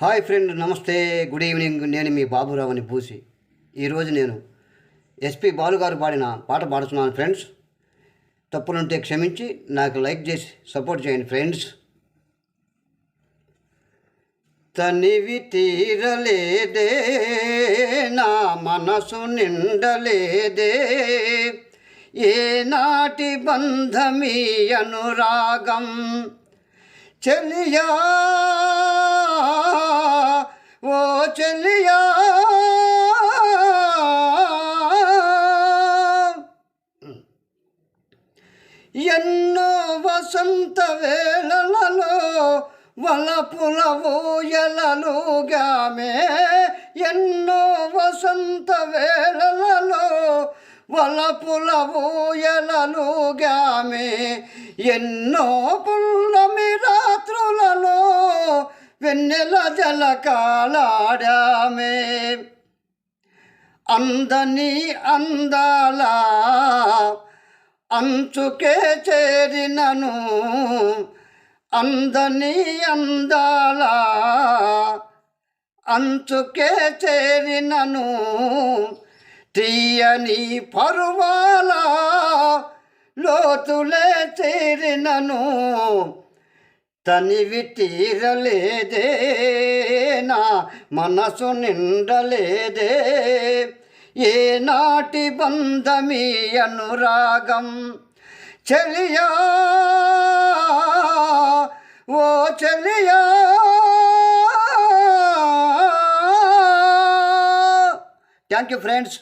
Hi friend, నమస్తే, good evening. నేను మీ బాబురావుని పూసి. ఈరోజు నేను ఎస్పి బాలుగారు పాడిన పాట పాడుతున్నాను ఫ్రెండ్స్. తప్పులుంటే క్షమించి నాకు లైక్ చేసి సపోర్ట్ చేయండి ఫ్రెండ్స్. తనివి తీరలేదే, నా మనసు నిండలేదే, ఏనాటి బంధమీ అనురాగం చెలియా, ఓ చెలియా, ఎన్నో వసంత వేళలలో వలపుల ఊయలలుగామే, ఎన్నో వసంత వేళలలో వలపుల ఊయలలుగామే, ఎన్నో పుల్లమి రాత్రులలో వెన్నెల జలకాలాడామే. అందని అందాల అంచుకే చేరినను, అందని అందాల అంచుకే చేరినను, తీయని పరువాల లోతులే చేరినను, తనివి తీరలేదే, నా మనసు నిండలేదే, ఏనాటి బంధమీ అనురాగం చెలియా, ఓ చెలియా. Thank you friends.